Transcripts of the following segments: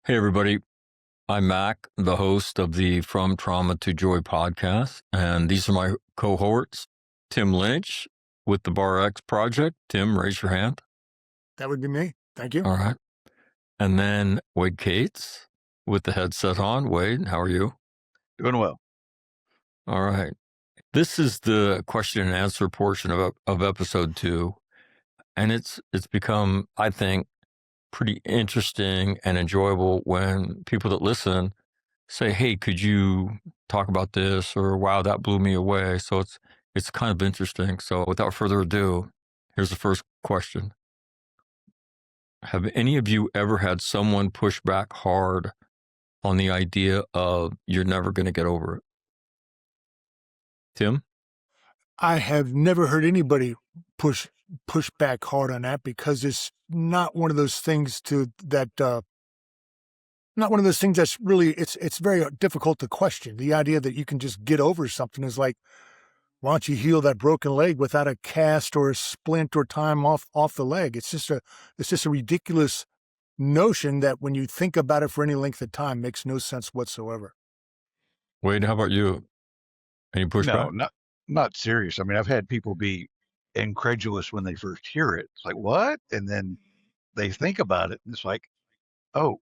Hey, everybody. I'm Mac, the host of the From Trauma to Joy podcast. And these are my cohorts, Tim Lynch with the Bar X Project. Tim, raise your hand. That would be me. Thank you. All right. And then Wade Cates with the headset on. Wade, how are you? Doing well. All right. This is the question and answer portion of episode 2. And it's become, I think, pretty interesting and enjoyable when people that listen say, hey, could you talk about this? Or wow, that blew me away. So it's kind of interesting. So without further ado, here's the first question. Have any of you ever had someone push back hard on the idea of you're never going to get over it? Tim? I have never heard anybody push back hard on that because it's not one of those things not one of those things that's really, it's very difficult to question. The idea that you can just get over something is like, why don't you heal that broken leg without a cast or a splint or time off the leg? It's just a ridiculous notion that when you think about it for any length of time makes no sense whatsoever. Wade, how about you? Any pushback? No, not serious. I mean, I've had people be incredulous when they first hear it. It's like, what? And then they think about it and it's like, oh,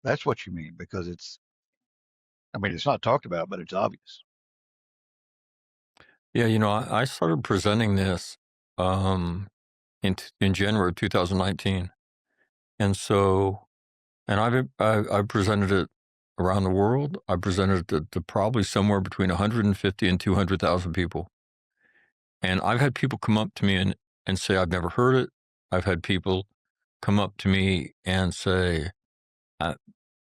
that's what you mean, because it's not talked about, but it's obvious. Yeah, I started presenting this in January of 2019. And so, and I've presented it around the world. I presented it to probably somewhere between 150 and 200,000 people. And I've had people come up to me and say, I've never heard it. I've had people come up to me and say, that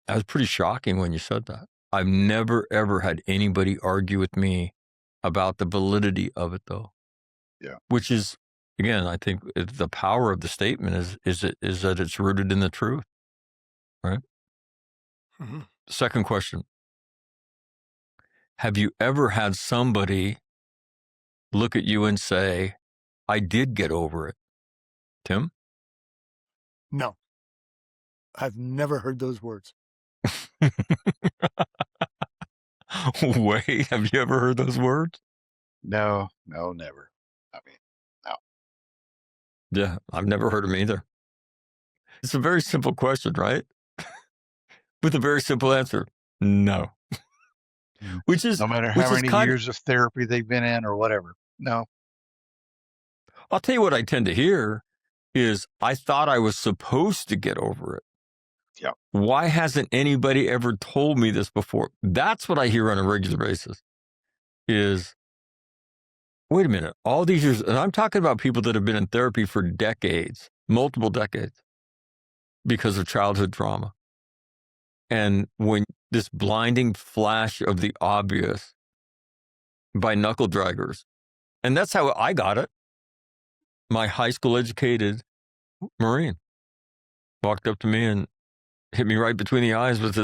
was pretty shocking when you said that. I've never, ever had anybody argue with me about the validity of it, though. Yeah. Which is, again, I think the power of the statement is that it's rooted in the truth, right? Mm-hmm. Second question. Have you ever had somebody look at you and say, I did get over it? Tim? No. I've never heard those words. Wait, have you ever heard those words? No, never. I mean, no. Yeah, I've never heard them either. It's a very simple question, right? With a very simple answer. No. Which is no matter how many years of therapy they've been in or whatever. No. I'll tell you what I tend to hear is I thought I was supposed to get over it. Yeah. Why hasn't anybody ever told me this before? That's what I hear on a regular basis is, wait a minute, all these years, and I'm talking about people that have been in therapy for decades, multiple decades, because of childhood trauma. And when this blinding flash of the obvious by knuckle draggers, and that's how I got it. My high school educated Marine walked up to me and hit me right between the eyes with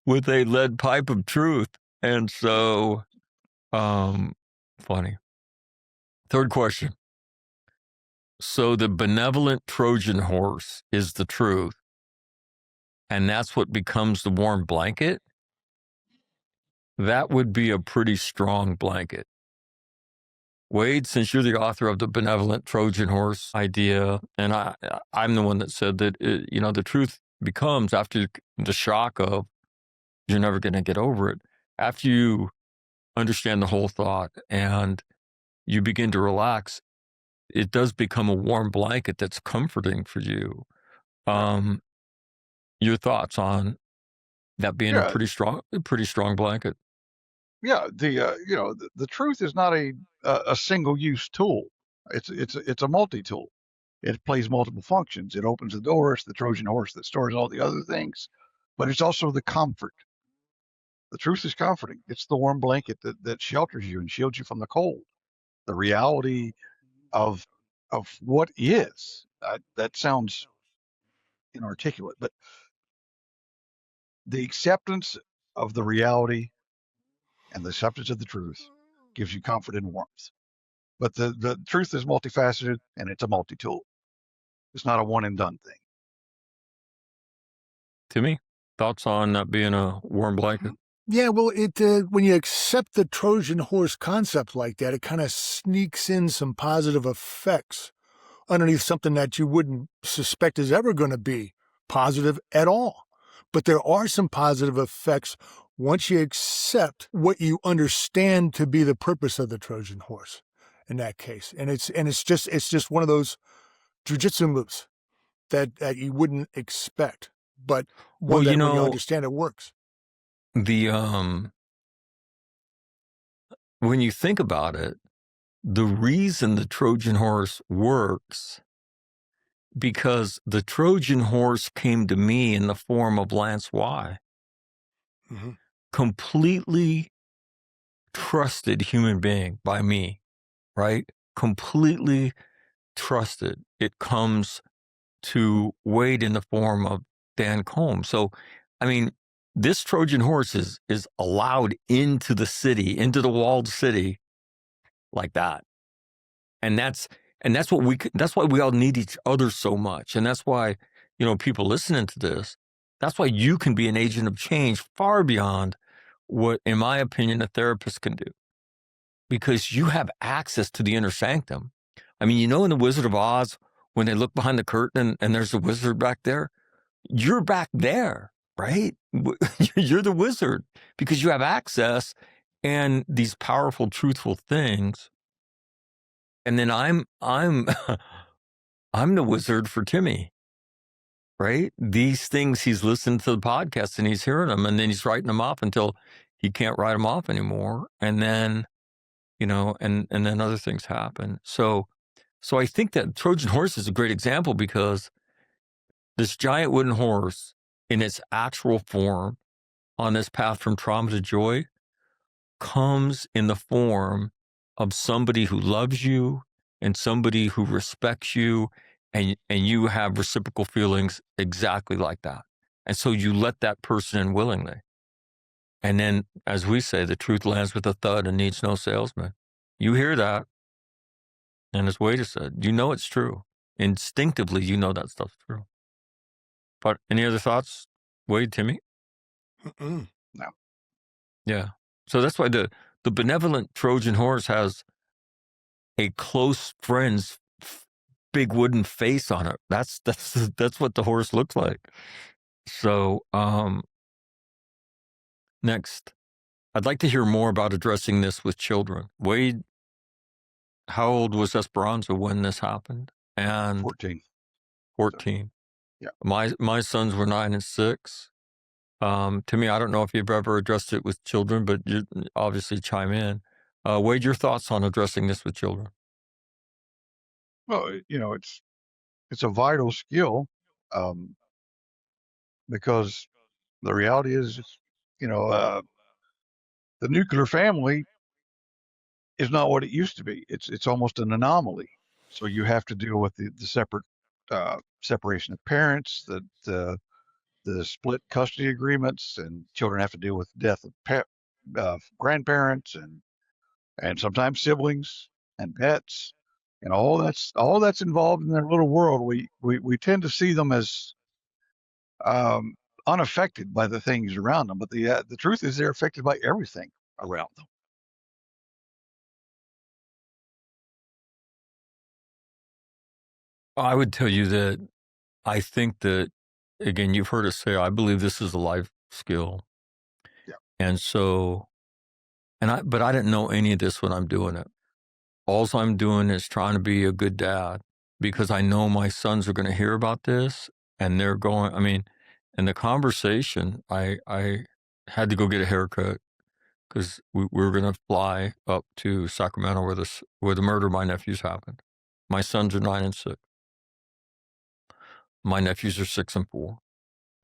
with a lead pipe of truth. And so, funny. Third question. So the benevolent Trojan horse is the truth, and that's what becomes the warm blanket? That would be a pretty strong blanket. Wade, since you're the author of the Benevolent Trojan Horse idea, and I'm the one that said that, the truth becomes after the shock of you're never going to get over it, after you understand the whole thought and you begin to relax, it does become a warm blanket that's comforting for you. Your thoughts on that being a pretty strong blanket? Yeah, the truth is not a single-use tool. It's a multi-tool. It plays multiple functions. It opens the door. It's the Trojan horse that stores all the other things, but it's also the comfort. The truth is comforting. It's the warm blanket that shelters you and shields you from the cold. The reality of what is. That sounds inarticulate, but the acceptance of the reality and the acceptance of the truth gives you comfort and warmth. But the truth is multifaceted and it's a multi-tool. It's not a one and done thing. Timmy, thoughts on that being a warm blanket? Yeah, well, when you accept the Trojan horse concept like that, it kind of sneaks in some positive effects underneath something that you wouldn't suspect is ever going to be positive at all. But there are some positive effects once you accept what you understand to be the purpose of the Trojan horse in that case. And it's just one of those jujitsu moves that you wouldn't expect, but Well, one you that when you know, understand it works. the when you think about it, the reason the Trojan horse works because the Trojan horse came to me in the form of Lance Y. Mm-hmm. Completely trusted human being by me, right? Completely trusted. It comes to Wade in the form of Dan Combs. So, I mean, this Trojan horse is allowed into the city, into the walled city like that. And that's that's why we all need each other so much. And that's why, people listening to this, that's why you can be an agent of change far beyond what, in my opinion, a therapist can do. Because you have access to the inner sanctum. I mean, in the Wizard of Oz, when they look behind the curtain and there's a wizard back there, you're back there, right? You're the wizard because you have access and these powerful, truthful things. And then I'm I'm the wizard for Timmy, right? These things he's listening to the podcast and he's hearing them and then he's writing them off until he can't write them off anymore. And then, and then other things happen. So I think that Trojan horse is a great example because this giant wooden horse in its actual form on this path from trauma to joy comes in the form of somebody who loves you and somebody who respects you and you have reciprocal feelings exactly like that. And so you let that person in willingly. And then, as we say, the truth lands with a thud and needs no salesman. You hear that. And as Wade said, it's true. Instinctively, that stuff's true. But any other thoughts, Wade, Timmy? Mm-mm. No. Yeah. So that's why the benevolent Trojan horse has a close friend's big wooden face on it. That's what the horse looks like. So next, I'd like to hear more about addressing this with children. Wade, how old was Esperanza when this happened? And 14. 14. Yeah. My sons were 9 and 6. Timmy, I don't know if you've ever addressed it with children, but you obviously chime in. Wade, your thoughts on addressing this with children? Well, it's a vital skill because the reality is, the nuclear family is not what it used to be. It's almost an anomaly. So you have to deal with the separate separation of parents, the split custody agreements, and children have to deal with the death of grandparents and sometimes siblings and pets, and all that's involved in their little world. We tend to see them as unaffected by the things around them, but the truth is they're affected by everything around them. I would tell you that I think that, again, you've heard us say, I believe this is a life skill. Yeah. And so, but I didn't know any of this when I'm doing it. All I'm doing is trying to be a good dad because I know my sons are going to hear about this and they're going, in the conversation, I had to go get a haircut because we were going to fly up to Sacramento where the murder of my nephews happened. My sons are 9 and 6. My nephews are 6 and 4.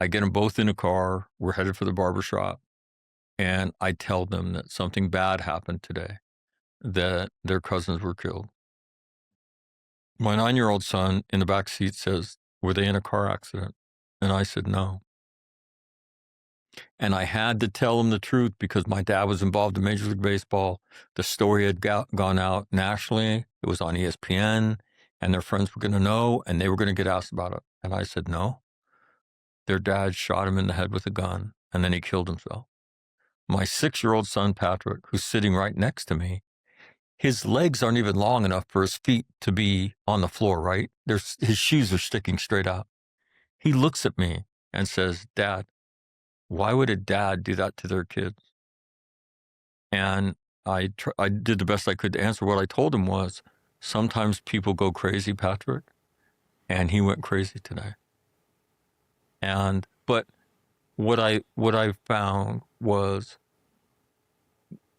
I get them both in a car. We're headed for the barbershop. And I tell them that something bad happened today, that their cousins were killed. My 9-year-old son in the back seat says, were they in a car accident? And I said, no. And I had to tell him the truth because my dad was involved in Major League Baseball. The story had gone out nationally. It was on ESPN, and their friends were going to know, and they were going to get asked about it. And I said, no. their dad shot him in the head with a gun, and then he killed himself. My 6-year-old son, Patrick, who's sitting right next to me, his legs aren't even long enough for his feet to be on the floor, right? His shoes are sticking straight out. He looks at me and says, Dad, why would a dad do that to their kids? And I did the best I could to answer. What I told him was, sometimes people go crazy, Patrick, and he went crazy today. But what I found was,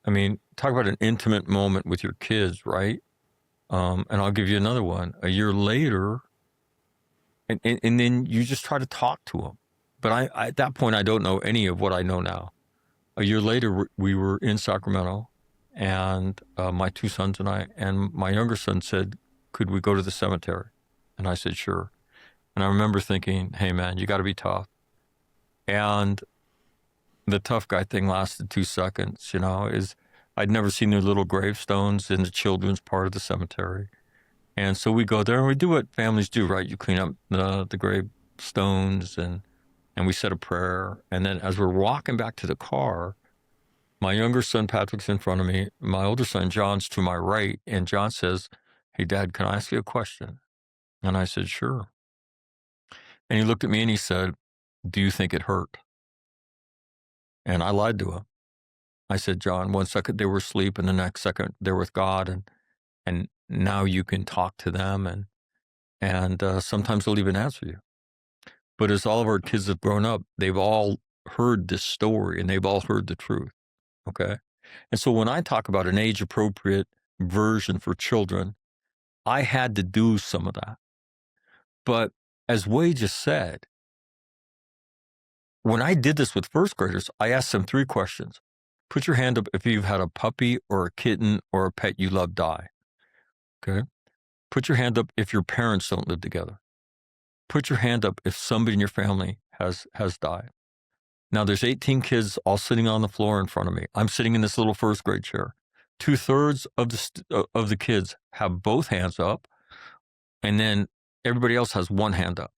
I mean, talk about an intimate moment with your kids, right? And I'll give you another one. A year later, and then you just try to talk to them. But I at that point, I don't know any of what I know now. A year later, we were in Sacramento, and my 2 sons and I, and my younger son said, could we go to the cemetery? And I said, sure. And I remember thinking, hey, man, you got to be tough. And the tough guy thing lasted 2 seconds, I'd never seen their little gravestones in the children's part of the cemetery. And so we go there and we do what families do, right? You clean up the gravestones and we said a prayer. And then as we're walking back to the car, my younger son, Patrick's in front of me. My older son, John's to my right. And John says, hey, Dad, can I ask you a question? And I said, sure. And he looked at me and he said, do you think it hurt? And I lied to him. I said, John, 1 second they were asleep and the next second they're with God. And now you can talk to them and sometimes they'll even answer you. But as all of our kids have grown up, they've all heard this story and they've all heard the truth. Okay. And so when I talk about an age appropriate version for children, I had to do some of that. But as Wade just said, when I did this with first graders, I asked them 3 questions. Put your hand up if you've had a puppy or a kitten or a pet you love die. Okay. Put your hand up if your parents don't live together. Put your hand up if somebody in your family has died. Now there's 18 kids all sitting on the floor in front of me. I'm sitting in this little first grade chair. 2/3 of the kids have both hands up, and then everybody else has one hand up.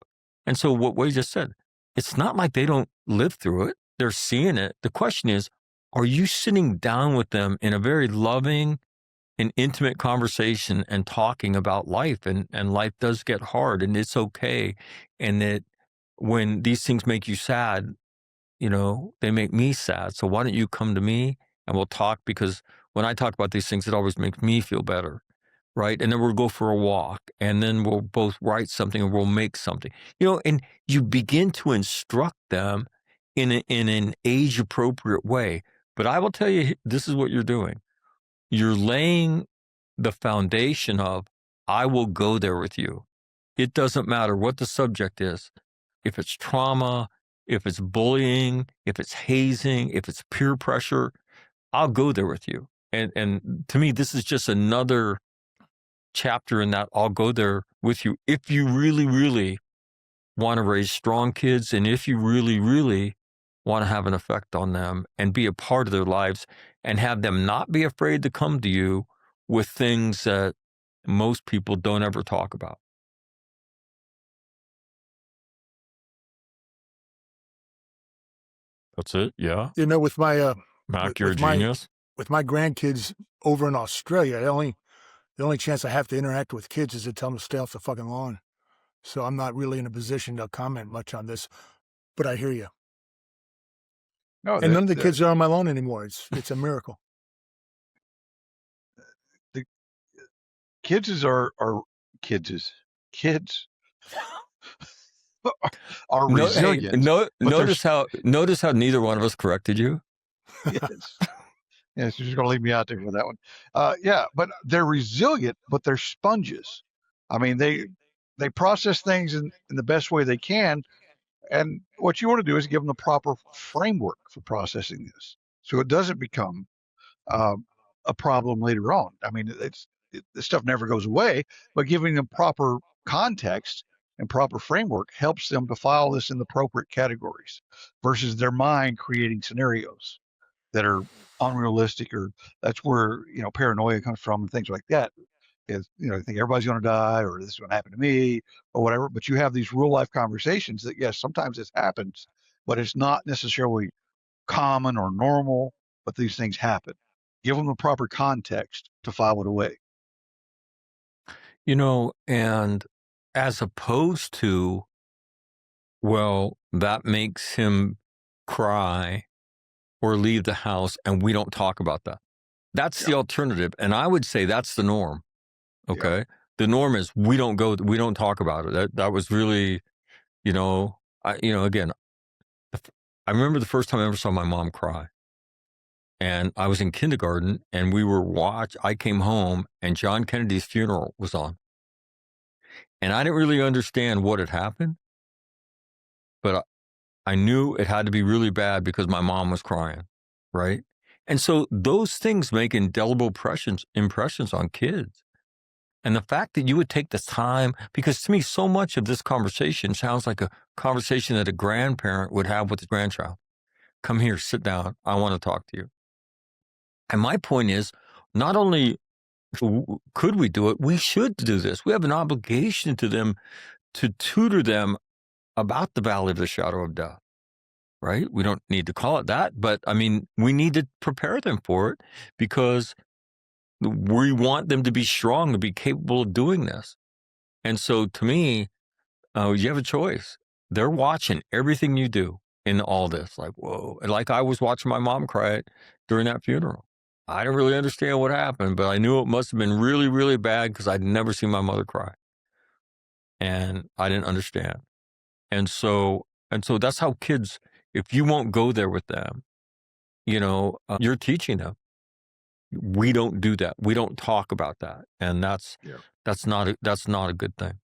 And so what Wade just said, it's not like they don't live through it. They're seeing it. The question is, are you sitting down with them in a very loving and intimate conversation and talking about life? And life does get hard and it's okay. And that when these things make you sad, they make me sad. So why don't you come to me and we'll talk? Because when I talk about these things, it always makes me feel better. Right. And then we'll go for a walk and then we'll both write something and we'll make something, and you begin to instruct them in an age appropriate way. But I will tell you, this is what you're doing. You're laying the foundation of, I will go there with you. It doesn't matter what the subject is. If it's trauma, if it's bullying, if it's hazing, if it's peer pressure, I'll go there with you. And to me, this is just another chapter in that I'll go there with you if you really, really want to raise strong kids and if you really, really want to have an effect on them and be a part of their lives and have them not be afraid to come to you with things that most people don't ever talk about. That's it. Yeah. With my Mac, you're a genius. With my grandkids over in Australia, the only chance I have to interact with kids is to tell them to stay off the fucking lawn. So I'm not really in a position to comment much on this, but I hear you. No, and none of the kids are on my lawn anymore. It's a miracle. The kids are resilient. Notice how neither one of us corrected you. Yes. Yes, you're just going to leave me out there for that one. Yeah, but they're resilient, but they're sponges. I mean, they process things in the best way they can. And what you want to do is give them the proper framework for processing this, so it doesn't become a problem later on. I mean, this stuff never goes away, but giving them proper context and proper framework helps them to file this in the appropriate categories versus their mind creating scenarios that are unrealistic, or that's where paranoia comes from and things like that. is, you know, they think everybody's going to die or this is going to happen to me or whatever. But you have these real life conversations that, yes, sometimes this happens, but it's not necessarily common or normal, but these things happen. Give them the proper context to file it away. You know, and as opposed to, well, that makes him cry or leave the house and we don't talk about that. That's Yeah. the alternative. And I would say that's the norm. Okay. Yeah. The norm is we don't talk about it. That was really, again, I remember the first time I ever saw my mom cry. And I was in kindergarten and I came home and John Kennedy's funeral was on. And I didn't really understand what had happened, but I knew it had to be really bad because my mom was crying, right? And so those things make indelible impressions on kids. And the fact that you would take the time, because to me, so much of this conversation sounds like a conversation that a grandparent would have with his grandchild. Come here, sit down. I want to talk to you. And my point is, not only could we do it, we should do this. We have an obligation to them to tutor them about the valley of the shadow of death, right? We don't need to call it that, but I mean, we need to prepare them for it because we want them to be strong, to be capable of doing this. And so to me, you have a choice. They're watching everything you do in all this. Like, whoa. And like I was watching my mom cry during that funeral. I didn't really understand what happened, but I knew it must have been really, really bad because I'd never seen my mother cry. And I didn't understand. And so that's how kids, if you won't go there with them, you're teaching them. We don't do that. We don't talk about that. And that's not a good thing.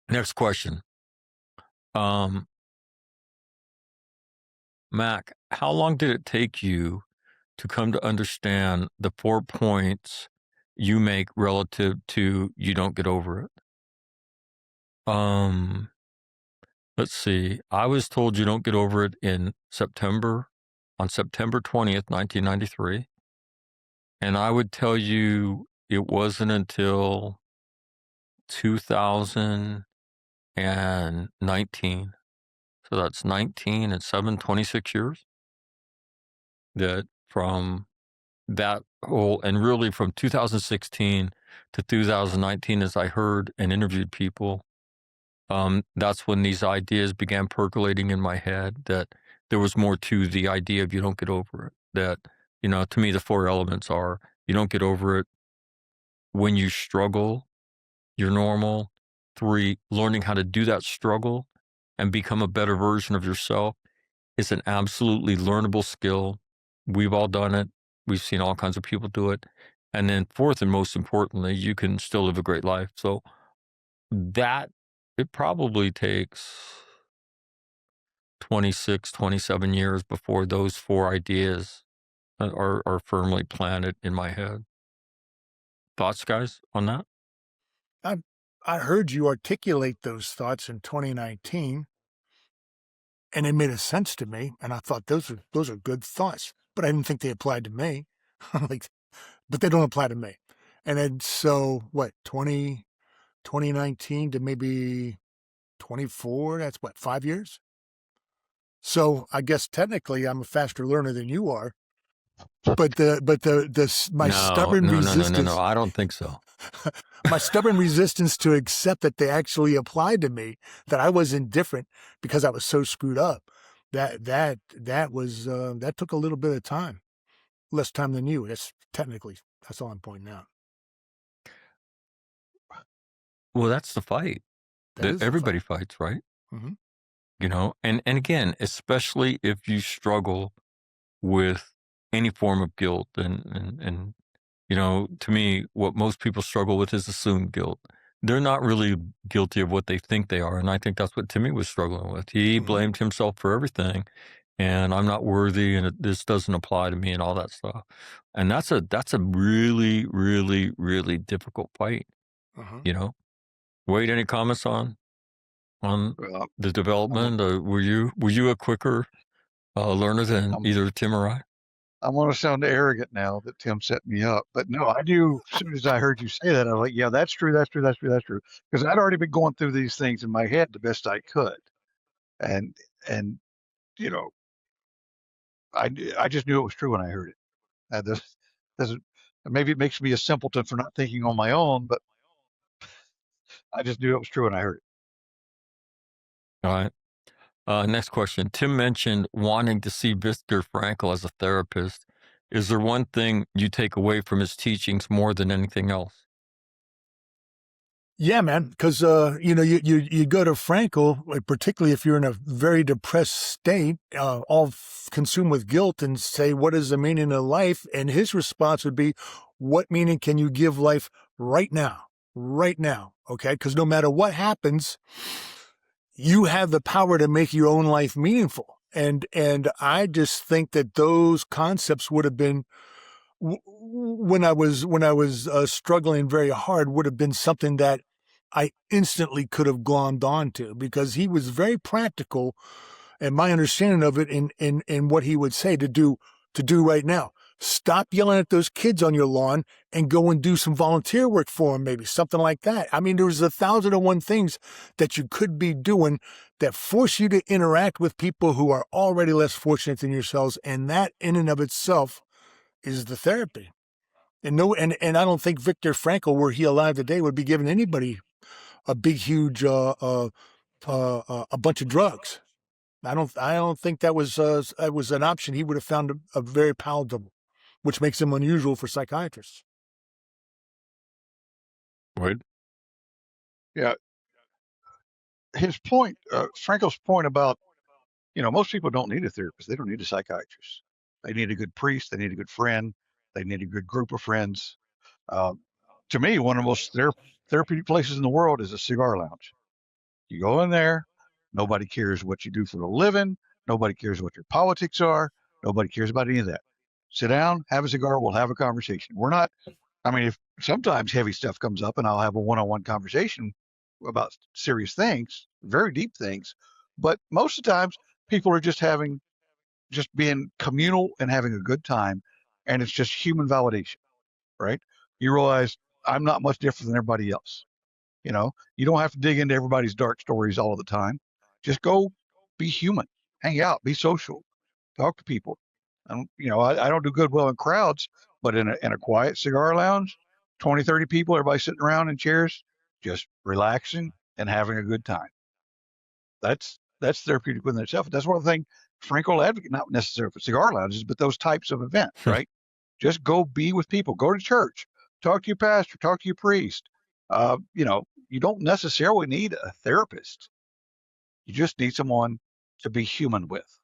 Next question. Mac, how long did it take you to come to understand the 4 points you make relative to you don't get over it? Let's see. I was told you don't get over it on September 20th, 1993. And I would tell you it wasn't until 2019. So that's 19 and 7, 26 years. That from that whole, and really from 2016 to 2019, as I heard and interviewed people, that's when these ideas began percolating in my head that there was more to the idea of you don't get over it. That, to me, the 4 elements are you don't get over it when you struggle, you're normal. 3, learning how to do that struggle and become a better version of yourself is an absolutely learnable skill. We've all done it. We've seen all kinds of people do it. And then 4th, and most importantly, you can still live a great life. So that, it probably takes 26, 27 years before those 4 ideas are firmly planted in my head. Thoughts, guys, on that? I heard you articulate those thoughts in 2019, and it made a sense to me, and I thought those are good thoughts, but I didn't think they applied to me. But they don't apply to me. And then so what, 2019 to maybe 24, that's what, 5 years? So I guess technically I'm a faster learner than you are. But my stubborn resistance. No, I don't think so. My stubborn resistance to accept that they actually applied to me, that I was indifferent because I was so screwed up. That took a little bit of time, less time than you. That's all I'm pointing out. Well, that's the fight. That everybody fights, right? Mm-hmm. And again, especially if you struggle with any form of guilt, and to me, what most people struggle with is assumed guilt. They're not really guilty of what they think they are, and I think that's what Timmy was struggling with. He blamed himself for everything, and I'm not worthy, and this doesn't apply to me, and all that stuff. And that's a really, really, really difficult fight. Wade, any comments on the development? Were you a quicker learner than either Tim or I? I'm going to sound arrogant now that Tim set me up, but no, I knew as soon as I heard you say that, I was like, yeah, that's true, that's true, that's true, that's true. Because I'd already been going through these things in my head the best I could, and and you know, I just knew it was true when I heard it. This doesn't maybe it makes me a simpleton for not thinking on my own, but I just knew it was true when I heard it. All right. Next question. Tim mentioned wanting to see Viktor Frankl as a therapist. Is there one thing you take away from his teachings more than anything else? Yeah, man, because you go to Frankl, particularly if you're in a very depressed state, consumed with guilt, and say, "What is the meaning of life?" And his response would be, "What meaning can you give life right now? Right now, okay? Because no matter what happens, you have the power to make your own life meaningful." And I just think that those concepts would have been when I was struggling very hard, would have been something that I instantly could have glommed onto, because he was very practical, and my understanding of it in what he would say to do right now. Stop yelling at those kids on your lawn and go and do some volunteer work for them, maybe something like that. I mean, there's 1,001 things that you could be doing that force you to interact with people who are already less fortunate than yourselves, and that in and of itself is the therapy. And I don't think Viktor Frankl, were he alive today, would be giving anybody a big, huge, a bunch of drugs. I don't think that was an option he would have found a very palatable, which makes him unusual for psychiatrists. Right. Yeah, his point, Frankel's point about, most people don't need a therapist. They don't need a psychiatrist. They need a good priest. They need a good friend. They need a good group of friends. Uh, to me, one of the most therapeutic places in the world is a cigar lounge. You go in there, nobody cares what you do for a living, nobody cares what your politics are, nobody cares about any of that. Sit down, have a cigar, we'll have a conversation. We're not, I mean, if sometimes heavy stuff comes up and I'll have a one on one conversation about serious things, very deep things, but most of the times people are just being communal and having a good time, and it's just human validation, right? You realize I'm not much different than everybody else. You don't have to dig into everybody's dark stories all the time. Just go be human, hang out, be social, talk to people. I don't do good well in crowds, but in a quiet cigar lounge, 20, 30 people, everybody sitting around in chairs, just relaxing and having a good time. That's therapeutic within itself. That's one of the things Frankel advocate, not necessarily for cigar lounges, but those types of events, right? Just go be with people, go to church, talk to your pastor, talk to your priest. You don't necessarily need a therapist. You just need someone to be human with.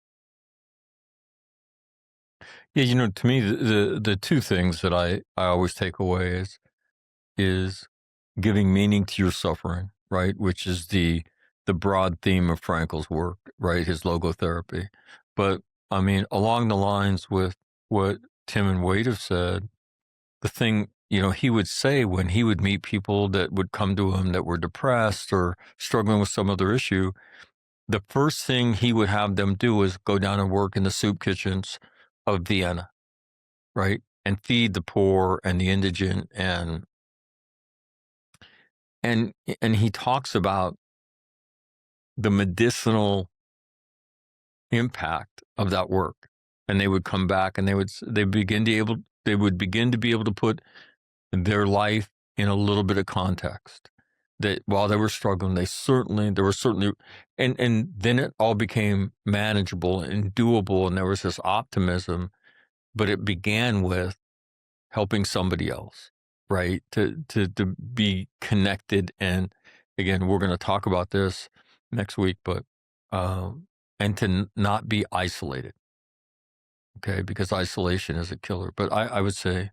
Yeah, to me, the two things that I always take away is giving meaning to your suffering, right? Which is the broad theme of Frankel's work, right? His logotherapy. But I mean, along the lines with what Tim and Wade have said, the thing, he would say when he would meet people that would come to him that were depressed or struggling with some other issue, the first thing he would have them do is go down and work in the soup kitchens of Vienna, right? And feed the poor and the indigent, and he talks about the medicinal impact of that work. And they would come back and they would begin to be able to put their life in a little bit of context. That while they were struggling, there were certainly, and then it all became manageable and doable, and there was this optimism. But it began with helping somebody else, right? To be connected. And again, we're going to talk about this next week, but and to not be isolated, okay? Because isolation is a killer. But I would say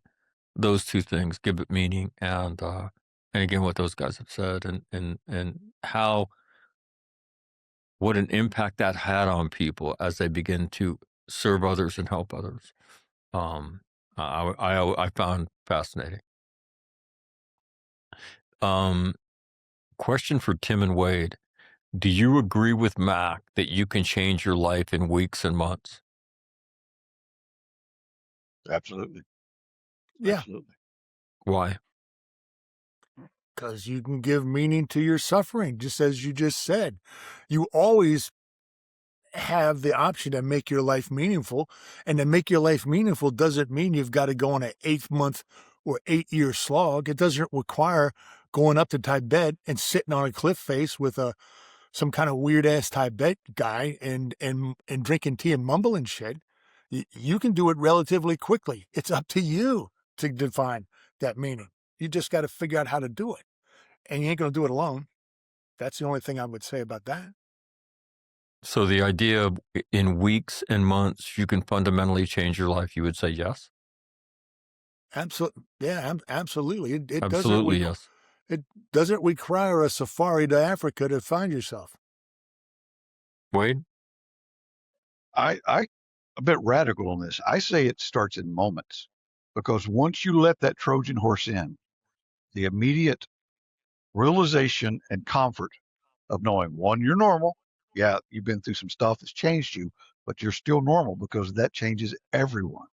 those two things: give it meaning, and again, what those guys have said, and how, what an impact that had on people as they begin to serve others and help others. I found fascinating. Question for Tim and Wade: do you agree with Mac that you can change your life in weeks and months? Absolutely. Yeah, Absolutely. Why? because you can give meaning to your suffering, just as you just said. You always have the option to make your life meaningful. And to make your life meaningful doesn't mean you've got to go on an 8-month or 8-year slog. It doesn't require going up to Tibet and sitting on a cliff face with some kind of weird ass Tibet guy and drinking tea and mumbling shit. You can do it relatively quickly. It's up to you to define that meaning. You just got to figure out how to do it. And you ain't going to do it alone. That's the only thing I would say about that. So the idea of in weeks and months you can fundamentally change your life, you would say yes? Absolutely. Yeah, absolutely. It Absolutely, yes. It doesn't require a safari to Africa to find yourself. Wade? I a bit radical on this. I say it starts in moments, because once you let that Trojan horse in, the immediate realization and comfort of knowing, one, you're normal. Yeah, you've been through some stuff that's changed you, but you're still normal, because that changes everyone.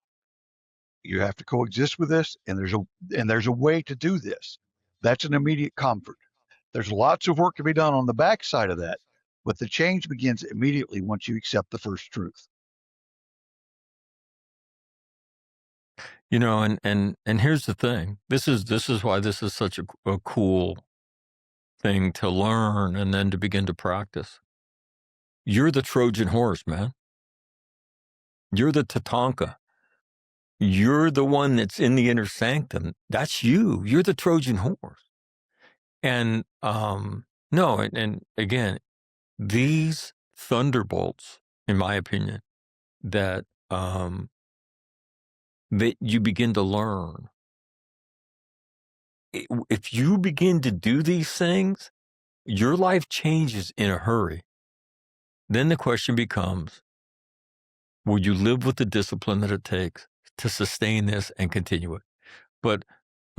You have to coexist with this, and there's a way to do this. That's an immediate comfort. There's lots of work to be done on the backside of that, but the change begins immediately once you accept the first truth. You know, and here's the thing. This is why this is such a cool thing to learn and then to begin to practice. You're the Trojan horse, man. You're the Tatanka. You're the one that's in the inner sanctum. That's you. You're the Trojan horse. And no, and again, these thunderbolts, in my opinion, that that you begin to learn. If you begin to do these things, your life changes in a hurry. Then the question becomes, will you live with the discipline that it takes to sustain this and continue it? But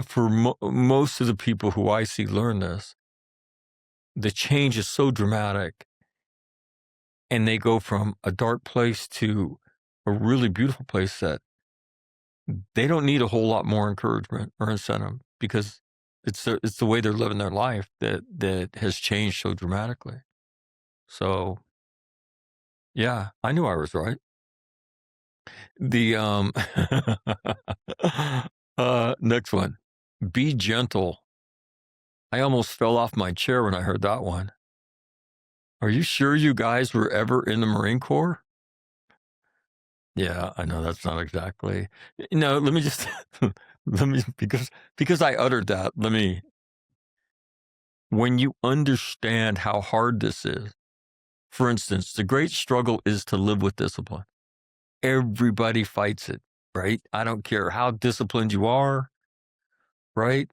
for most of the people who I see learn this, the change is so dramatic, and they go from a dark place to a really beautiful place that they don't need a whole lot more encouragement or incentive, because it's the way they're living their life that has changed so dramatically. So, yeah, I knew I was right. The next one, be gentle. I almost fell off my chair when I heard that one. Are you sure you guys were ever in the Marine Corps? Yeah, I know that's not exactly. No, let me just let me because I uttered that. When you understand how hard this is, for instance, the great struggle is to live with discipline. Everybody fights it, right? I don't care how disciplined you are, right?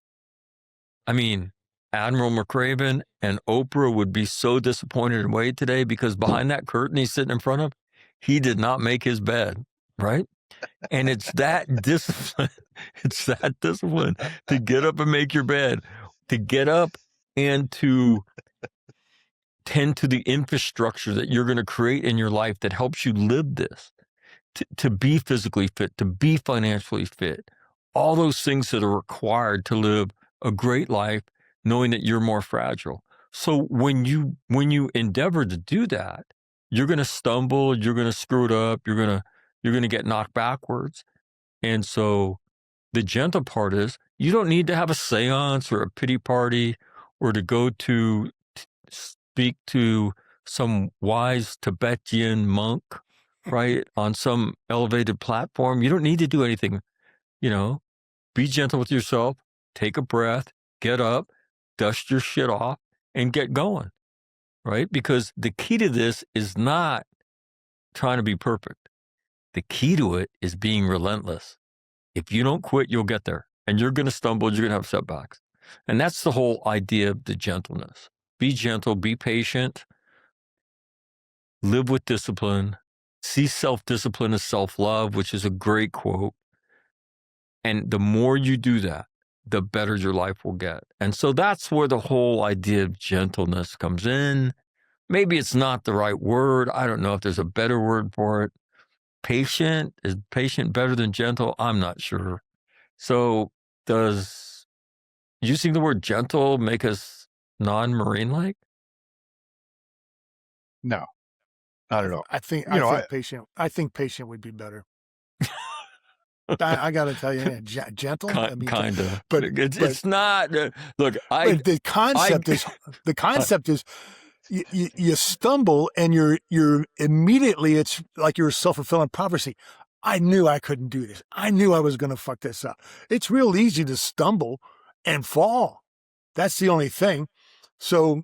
I mean, Admiral McRaven and Oprah would be so disappointed in Wade today, because behind that curtain he's sitting in front of, he did not make his bed, right? And it's that discipline. It's that discipline to get up and make your bed, to get up and to tend to the infrastructure that you're going to create in your life that helps you live this, to be physically fit, to be financially fit, all those things that are required to live a great life, knowing that you're more fragile. So when you endeavor to do that, you're going to stumble, you're going to screw it up, you're going to get knocked backwards. And so the gentle part is, you don't need to have a seance or a pity party or to go to speak to some wise Tibetan monk, right, on some elevated platform. You don't need to do anything, be gentle with yourself, take a breath, get up, dust your shit off, and get going, right? Because the key to this is not trying to be perfect. The key to it is being relentless. If you don't quit, you'll get there, and you're going to stumble, you're going to have setbacks. And that's the whole idea of the gentleness. Be gentle, be patient, live with discipline, see self-discipline as self-love, which is a great quote. And the more you do that, the better your life will get. And so that's where the whole idea of gentleness comes in. Maybe it's not the right word. I don't know if there's a better word for it. patient. Is patient better than gentle? I'm not sure. So does using the word gentle make us non-marine-like? No, not at all. I think You know, I think patient would be better. I got to tell you, gentle. I mean, Kind of, but it's not. Look, but the concept is you stumble and you're immediately, it's like you're a self-fulfilling prophecy. I knew I couldn't do this. I knew I was going to fuck this up. It's real easy to stumble and fall. That's the only thing. So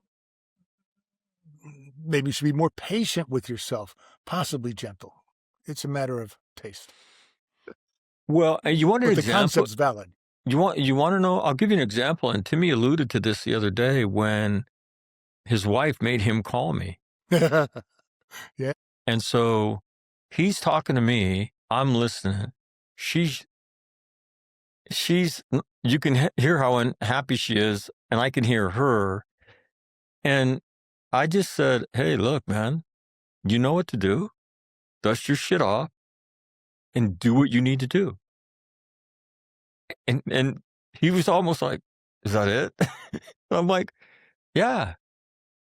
maybe you should be more patient with yourself, possibly gentle. It's a matter of taste. Well, and you want an But the example? concept's valid. You want to know? I'll give you an example. And Timmy alluded to this the other day when his wife made him call me. Yeah. And so he's talking to me. I'm listening. She's. You can hear how unhappy she is, and I can hear her. And I just said, "Hey, look, man, you know what to do. Dust your shit off, and do what you need to do." And he was almost like, "Is that it?" I'm like, "Yeah,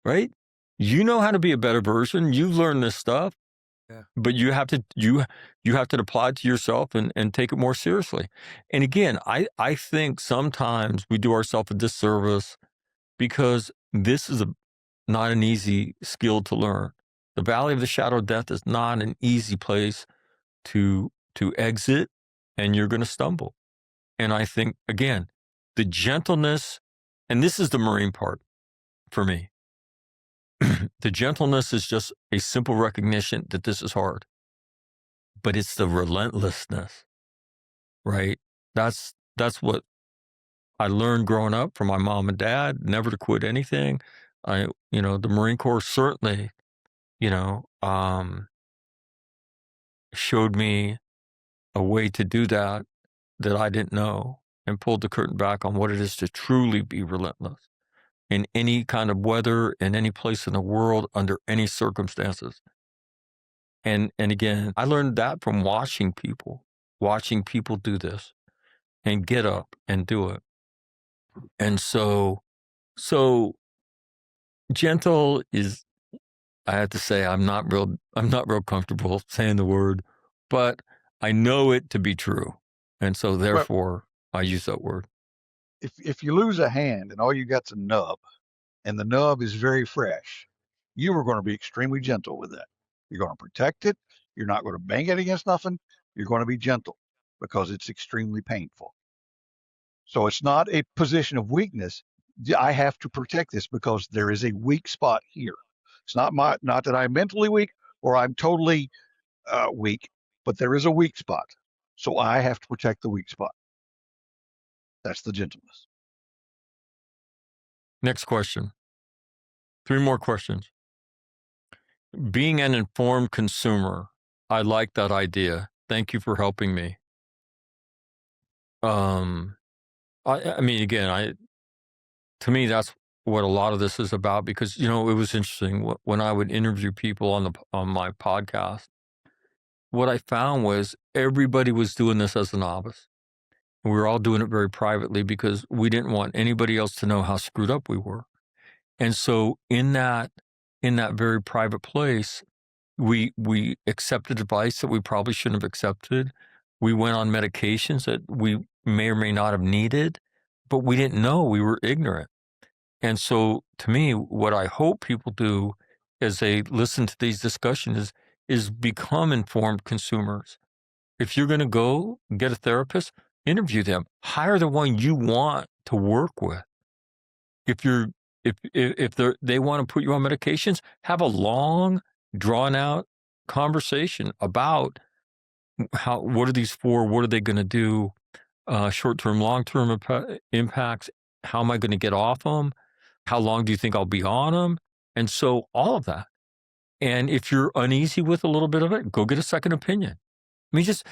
right. You know how to be a better version. You've learned this stuff, but you have to apply it to yourself and take it more seriously." And again, I think sometimes we do ourselves a disservice because this is not an easy skill to learn. The valley of the shadow of death is not an easy place to exit, and you're going to stumble. And I think, again, the gentleness, and this is the Marine part for me. The gentleness is just a simple recognition that this is hard, but it's the relentlessness, right? That's what I learned growing up from my mom and dad, never to quit anything. The Marine Corps certainly, showed me a way to do that I didn't know, and pulled the curtain back on what it is to truly be relentless in any kind of weather, in any place in the world, under any circumstances. And again, I learned that from watching people do this and get up and do it. And so gentle is, I have to say, I'm not real comfortable saying the word, but I know it to be true. And so therefore I use that word. If you lose a hand and all you got's a nub, and the nub is very fresh, you are going to be extremely gentle with that. You're going to protect it. You're not going to bang it against nothing. You're going to be gentle because it's extremely painful. So it's not a position of weakness. I have to protect this because there is a weak spot here. It's not that I'm mentally weak or I'm totally weak, but there is a weak spot. So I have to protect the weak spot. That's the gentleness. Next question. 3 more questions. Being an informed consumer, I like that idea. Thank you for helping me. I mean, again, to me, that's what a lot of this is about, because, it was interesting when I would interview people on my podcast. What I found was everybody was doing this as a novice. And we were all doing it very privately because we didn't want anybody else to know how screwed up we were. And so in that very private place, we accepted advice that we probably shouldn't have accepted. We went on medications that we may or may not have needed, but we didn't know. We were ignorant. And so to me, what I hope people do as they listen to these discussions is become informed consumers. If you're going to go get a therapist, interview them. Hire the one you want to work with. If they want to put you on medications, have a long, drawn out conversation about what are these for? What are they going to do? Short-term, long-term impacts. How am I going to get off them? How long do you think I'll be on them? And so all of that. And if you're uneasy with a little bit of it, go get a second opinion. I mean, just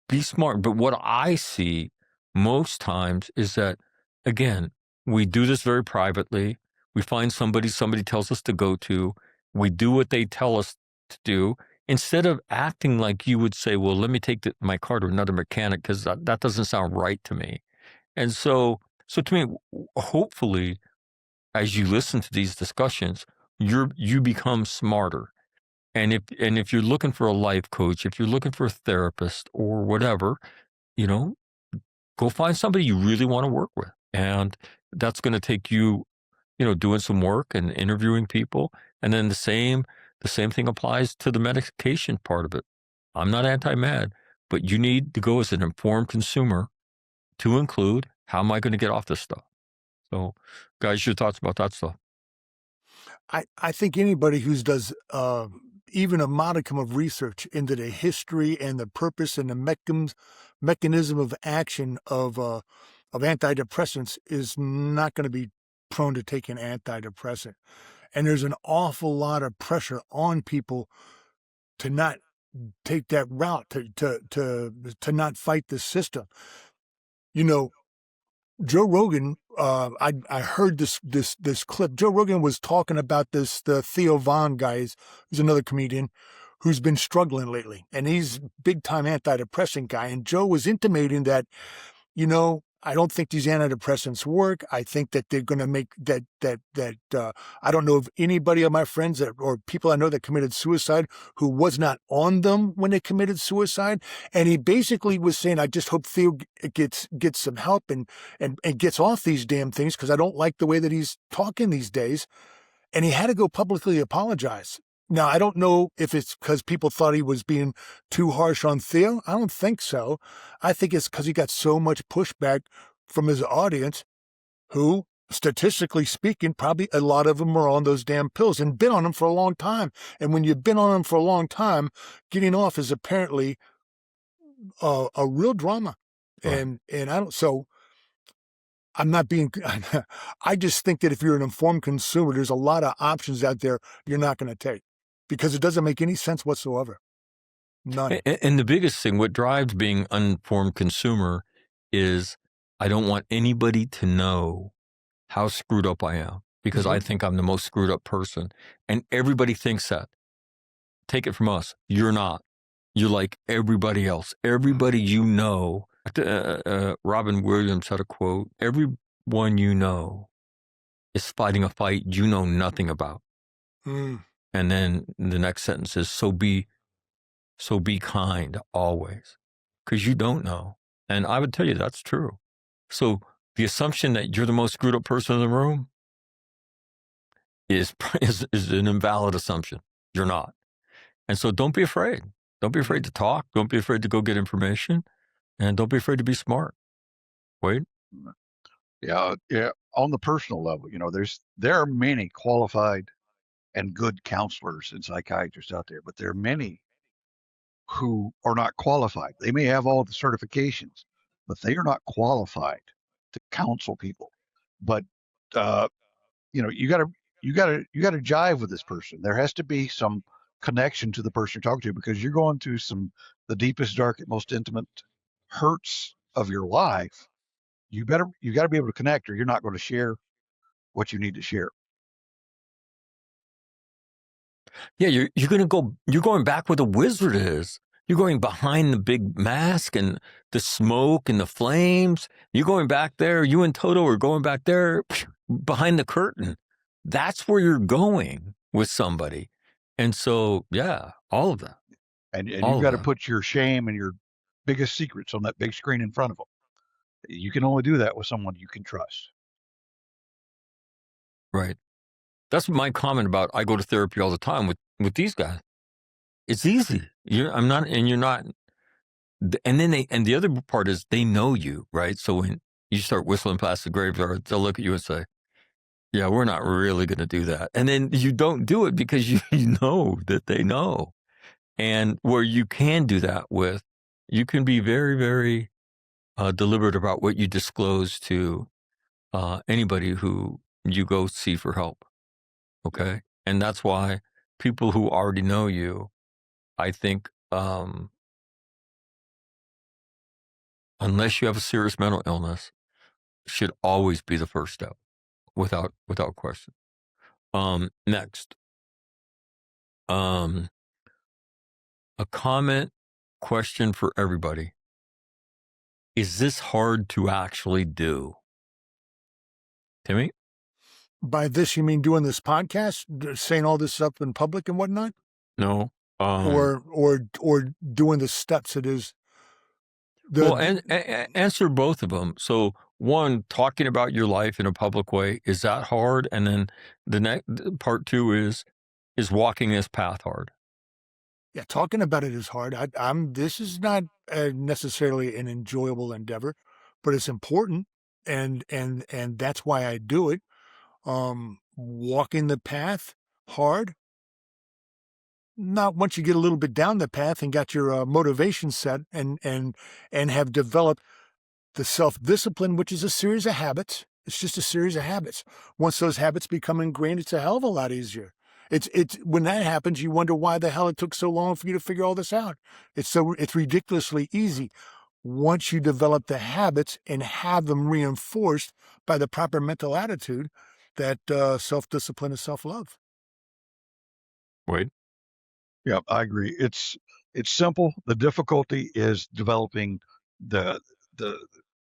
be smart. But what I see most times is that, again, we do this very privately. We find somebody tells us to go to. We do what they tell us to do. instead of acting like you would say, well, let me take my car to another mechanic because that doesn't sound right to me. And so to me, hopefully, as you listen to these discussions, you become smarter. And if you're looking for a life coach, if you're looking for a therapist or whatever, go find somebody you really want to work with. And that's going to take you, doing some work and interviewing people. And then the same thing applies to the medication part of it. I'm not anti-med, but you need to go as an informed consumer to include, how am I going to get off this stuff? So, guys, your thoughts about that stuff? I think anybody who does even a modicum of research into the history and the purpose and the mechanism of action of antidepressants is not going to be prone to take an antidepressant. And there's an awful lot of pressure on people to not take that route, to not fight the system. Joe Rogan, I heard this clip. Joe Rogan was talking about the Theo Von guy. Who's another comedian who's been struggling lately, and he's big time antidepressant guy. And Joe was intimating that, I don't think these antidepressants work. I think that they're going to make that I don't know of anybody of my friends or people I know that committed suicide who was not on them when they committed suicide. And he basically was saying, I just hope Theo gets some help and gets off these damn things, because I don't like the way that he's talking these days. And he had to go publicly apologize. Now, I don't know if it's because people thought he was being too harsh on Theo. I don't think so. I think it's because he got so much pushback from his audience who, statistically speaking, probably a lot of them are on those damn pills and been on them for a long time. And when you've been on them for a long time, getting off is apparently a real drama. Right. And I don't, so I'm not being, I just think that if you're an informed consumer, there's a lot of options out there you're not going to take, because it doesn't make any sense whatsoever. None. And the biggest thing, what drives being uninformed consumer, is I don't want anybody to know how screwed up I am, because I think I'm the most screwed up person. And everybody thinks that. Take it from us. You're not. You're like everybody else. Everybody you know. Robin Williams had a quote: everyone you know is fighting a fight you know nothing about. And then the next sentence is, so be kind always, because you don't know. And I would tell you that's true. So the assumption that you're the most screwed up person in the room is an invalid assumption. You're not. And so don't be afraid. Don't be afraid to talk. Don't be afraid to go get information. And don't be afraid to be smart. Wade? Yeah. On the personal level, there are many qualified and good counselors and psychiatrists out there, but there are many who are not qualified. They may have all the certifications, but they are not qualified to counsel people. But you got to jive with this person. There has to be some connection to the person you're talking to, because you're going through the deepest, darkest, most intimate hurts of your life. You got to be able to connect, or you're not going to share what you need to share. Yeah, you're going back where the wizard is. You're going behind the big mask and the smoke and the flames. You're going back there. You and Toto are going back there behind the curtain. That's where you're going with somebody. And so, yeah, all of that. And you've got to put your shame and your biggest secrets on that big screen in front of them. You can only do that with someone you can trust. Right. That's my comment about, I go to therapy all the time with these guys. It's easy. I'm not, and you're not. And then the other part is they know you, right? So when you start whistling past the graveyard, they'll look at you and say, yeah, we're not really going to do that. And then you don't do it because you know that they know. And where you can do that with, you can be very, very deliberate about what you disclose to anybody who you go see for help. Okay. And that's why people who already know you, I think, unless you have a serious mental illness, should always be the first step, without question. Next. a comment question for everybody. Is this hard to actually do? Timmy? By this, you mean doing this podcast, saying all this stuff in public and whatnot, No. or doing the steps it is. Well, and answer both of them. So, one, talking about your life in a public way, is that hard? And then the next part two is walking this path hard? Yeah, talking about it is hard. This is not necessarily an enjoyable endeavor, but it's important, and that's why I do it. Walking the path hard. Not once you get a little bit down the path and got your motivation set, and have developed the self-discipline, which is a series of habits. It's just a series of habits. Once those habits become ingrained, it's a hell of a lot easier. It's when that happens, you wonder why the hell it took so long for you to figure all this out. It's ridiculously easy once you develop the habits and have them reinforced by the proper mental attitude that self-discipline is self-love. Wade? Yeah, I agree. It's simple. The difficulty is developing the the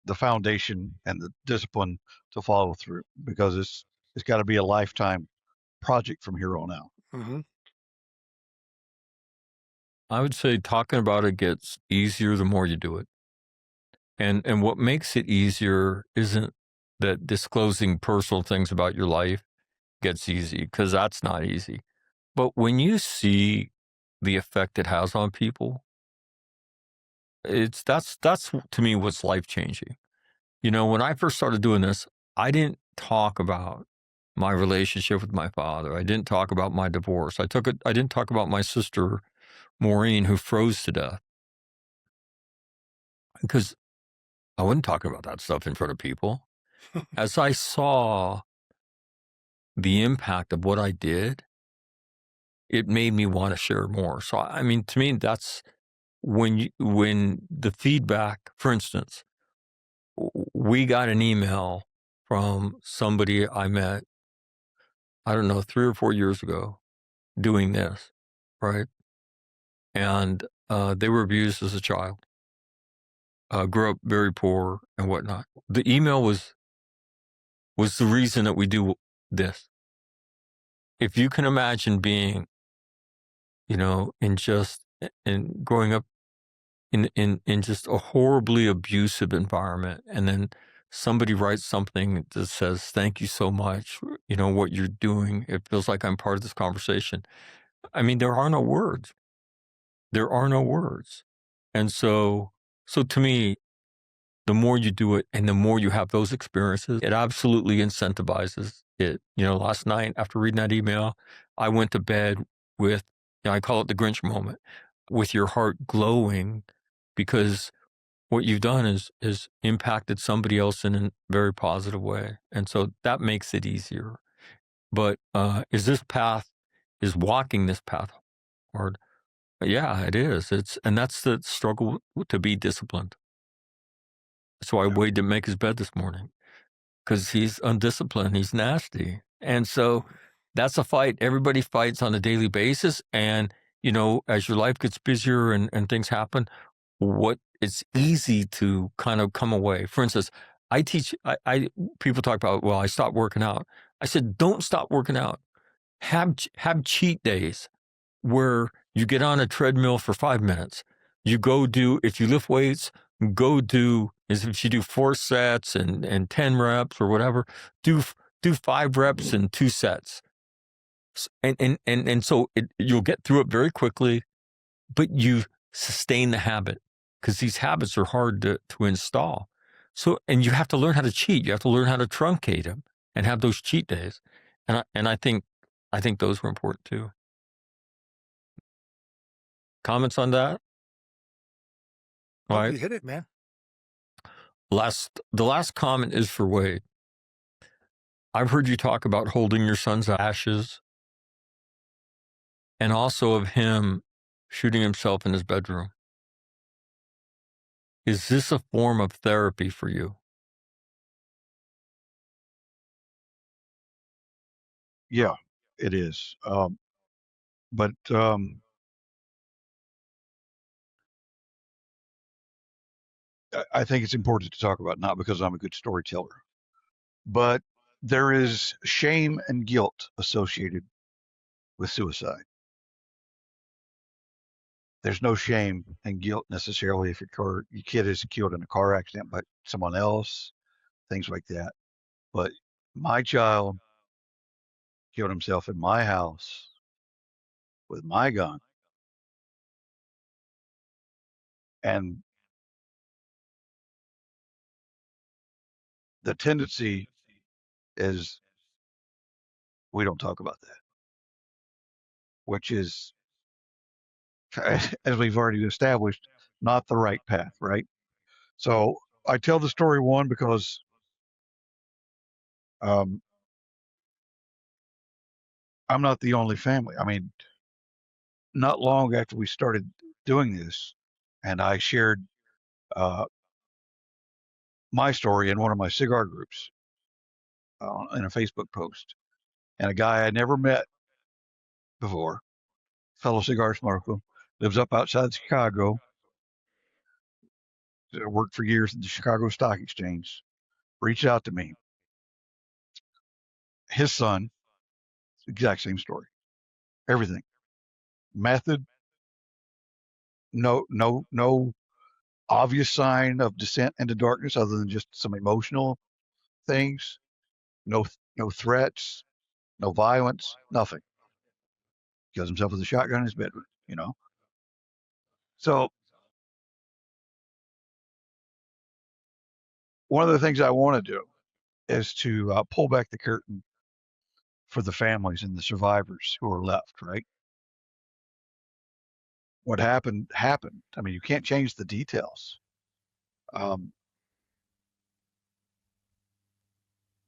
the foundation and the discipline to follow through, because it's got to be a lifetime project from here on out. Mm-hmm. I would say talking about it gets easier the more you do it. And what makes it easier isn't that disclosing personal things about your life gets easy, because that's not easy. But when you see the effect it has on people, that's to me what's life changing. You know, when I first started doing this, I didn't talk about my relationship with my father. I didn't talk about my divorce. I didn't talk about my sister Maureen, who froze to death, because I wasn't talking about that stuff in front of people. As I saw the impact of what I did, it made me want to share more. So, I mean, to me, that's when the feedback, for instance, we got an email from somebody I met, I don't know, 3 or 4 years ago, doing this, right? And they were abused as a child, grew up very poor and whatnot. The email was the reason that we do this. If you can imagine being, in growing up in just a horribly abusive environment, and then somebody writes something that says, "Thank you so much, what you're doing. It feels like I'm part of this conversation." I mean, there are no words. There are no words. And so to me, the more you do it and the more you have those experiences, it absolutely incentivizes it. Last night after reading that email, I went to bed with, I call it the Grinch moment, with your heart glowing, because what you've done is impacted somebody else in a very positive way. And so that makes it easier. But is walking this path hard? Yeah, it is. And that's the struggle to be disciplined. That's why Yeah. Wade didn't make his bed this morning, because he's undisciplined. He's nasty. And so that's a fight. Everybody fights on a daily basis. And, as your life gets busier and things happen, it's easy to kind of come away. For instance, people talk about, well, I stopped working out. I said, don't stop working out. Have cheat days where you get on a treadmill for 5 minutes. You go if you lift weights, if you do 4 sets and 10 reps or whatever, do 5 reps and 2 sets. And so you'll get through it very quickly, but you sustain the habit, because these habits are hard to install. So, and you have to learn how to cheat. You have to learn how to truncate them and have those cheat days. And I think those were important too. Comments on that? All Oh, right. you hit it, man. The last comment is for Wade. I've heard you talk about holding your son's ashes, and also of him shooting himself in his bedroom. Is this a form of therapy for you? Yeah, it is. But I think it's important to talk about, not because I'm a good storyteller, but there is shame and guilt associated with suicide. There's no shame and guilt necessarily if your kid is killed in a car accident by someone else, things like that. But my child killed himself in my house with my gun. And the tendency is we don't talk about that, which is, as we've already established, not the right path, right? So I tell the story, one, because um, I'm not the only family. I mean, not long after we started doing this, and I shared uh, my story in one of my cigar groups in a Facebook post, and a guy I never met before, fellow cigar smoker, lives up outside Chicago, worked for years at the Chicago Stock Exchange, reached out to me. His son, exact same story, everything, method, no obvious sign of descent into darkness other than just some emotional things, no no threats, no violence, nothing. Kills himself with a shotgun in his bedroom, you know. So one of the things I want to do is to pull back the curtain for the families and the survivors who are left. Right, what happened happened. I mean, you can't change the details. Um,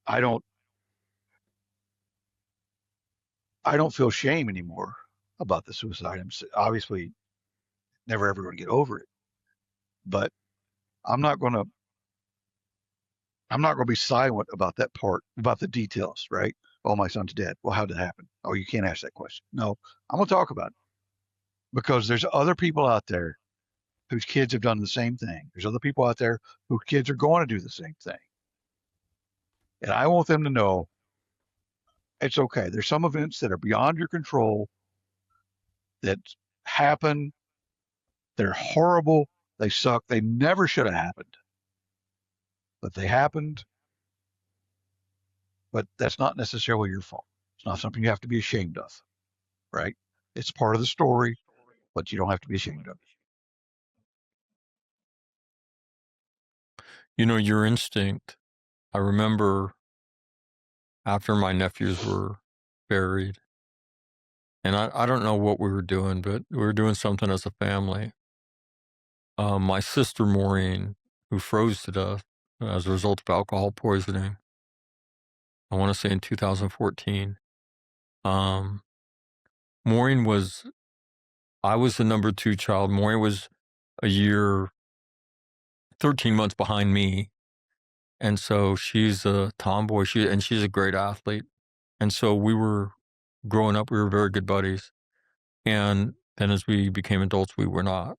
I don't I don't feel shame anymore about the suicide. I'm obviously never ever going to get over it, but I'm not going to I'm not going to be silent about that part, about the details, right? Oh, my son's dead. Well, how did it happen? Oh, you can't ask that question. No, I'm going to talk about it because there's other people out there whose kids have done the same thing. There's other people out there whose kids are going to do the same thing. And I want them to know it's okay. There's some events that are beyond your control that happen. They're horrible. They suck. They never should have happened, but they happened. But that's not necessarily your fault. It's not something you have to be ashamed of, right? It's part of the story, but you don't have to be ashamed of it. You know, your instinct. I remember after my nephews were buried, and I don't know what we were doing, but we were doing something as a family. My sister Maureen, who froze to death as a result of alcohol poisoning, I want to say in 2014. Maureen was, I was the number 2 child. Maureen was a year, 13 months behind me. And so she's a tomboy, and she's a great athlete. And so we were growing up, we were very good buddies. And then as we became adults, we were not.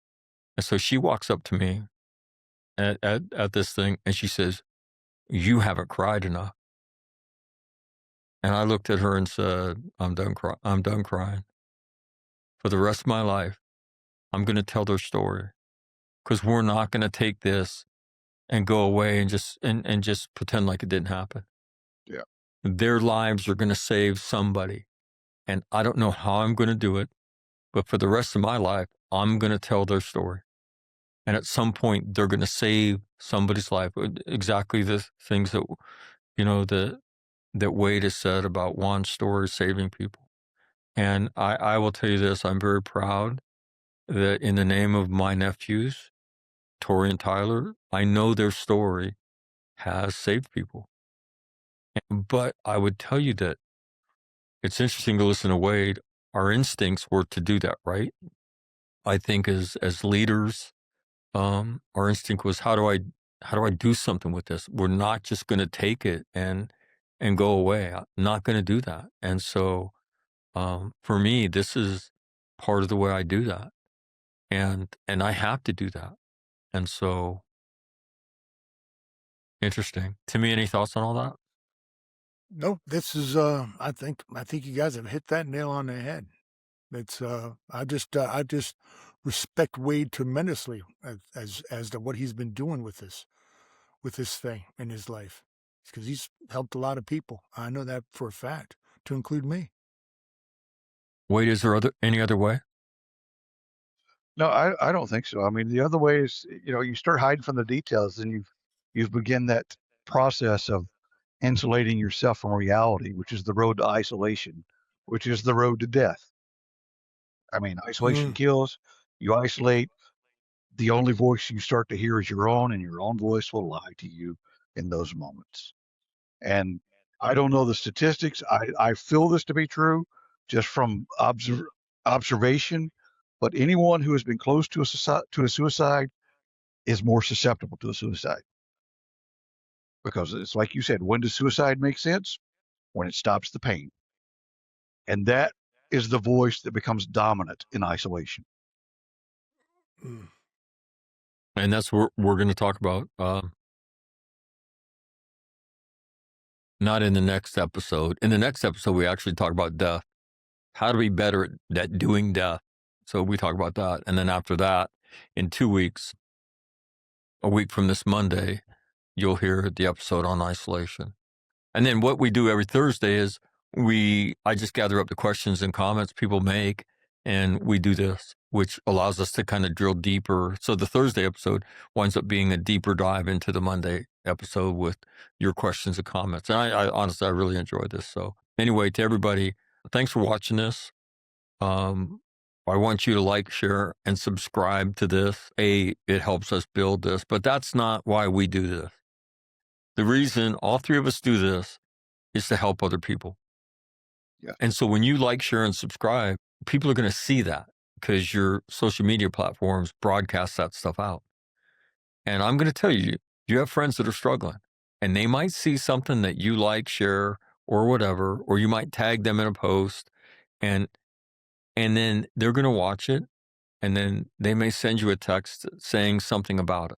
And so she walks up to me at this thing and she says, "You haven't cried enough." And I looked at her and said, I'm done crying. For the rest of my life, I'm going to tell their story because we're not going to take this and go away and just pretend like it didn't happen. Yeah. Their lives are going to save somebody. And I don't know how I'm going to do it, but for the rest of my life, I'm going to tell their story. And at some point, they're going to save somebody's life. Exactly the things that, that Wade has said about Juan's story saving people. And I will tell you this, I'm very proud that in the name of my nephews, Tori and Tyler, I know their story has saved people. But I would tell you that it's interesting to listen to Wade. Our instincts were to do that, right? I think as leaders, our instinct was how do I do something with this? We're not just going to take it and go away. I'm not going to do that. And so for me, this is part of the way I do that, and I have to do that. And so Interesting. Timmy, any thoughts on all that? Nope, this is I think you guys have hit that nail on the head. It's I just respect Wade tremendously as to what he's been doing with this thing in his life, because he's helped a lot of people. I know that for a fact, to include me. Wait, is there any other way? No, I don't think so. I mean, the other way is, you start hiding from the details, and you've begin that process of insulating yourself from reality, which is the road to isolation, which is the road to death. I mean, isolation kills. You isolate. The only voice you start to hear is your own, and your own voice will lie to you in those moments. And I don't know the statistics. I feel this to be true just from observation, but anyone who has been close to a suicide is more susceptible to a suicide. Because it's like you said, when does suicide make sense? When it stops the pain. And that is the voice that becomes dominant in isolation. And that's what we're going to talk about. Not in the next episode. In the next episode, we actually talk about death. How to be better at doing death. So we talk about that. And then after that, in 2 weeks, a week from this Monday, you'll hear the episode on isolation. And then what we do every Thursday is I just gather up the questions and comments people make, and we do this, which allows us to kind of drill deeper. So the Thursday episode winds up being a deeper dive into the Monday episode with your questions and comments. And I honestly, I really enjoy this. So anyway, to everybody, thanks for watching this. I want you to like, share, and subscribe to this. It helps us build this, but that's not why we do this. The reason all three of us do this is to help other people. Yeah. And so when you like, share, and subscribe, people are going to see that because your social media platforms broadcast that stuff out. And I'm going to tell you, you have friends that are struggling, and they might see something that you like, share, or whatever, or you might tag them in a post, and then they're going to watch it, and then they may send you a text saying something about it.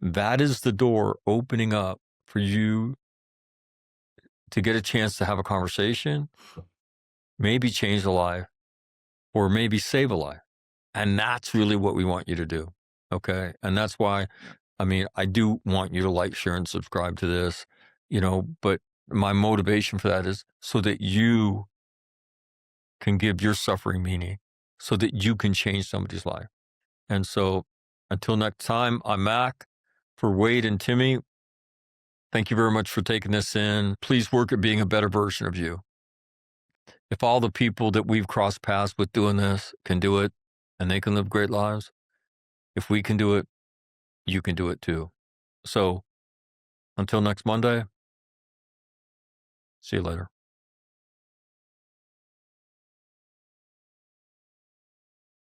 That is the door opening up for you to get a chance to have a conversation, maybe change a life, or maybe save a life. And that's really what we want you to do. Okay. And that's why, I mean, I do want you to like, share, and subscribe to this, but my motivation for that is so that you can give your suffering meaning, so that you can change somebody's life. And so until next time, I'm Mac. For Wade and Timmy, thank you very much for taking this in. Please work at being a better version of you. If all the people that we've crossed paths with doing this can do it, and they can live great lives, if we can do it, you can do it too. So until next Monday, see you later.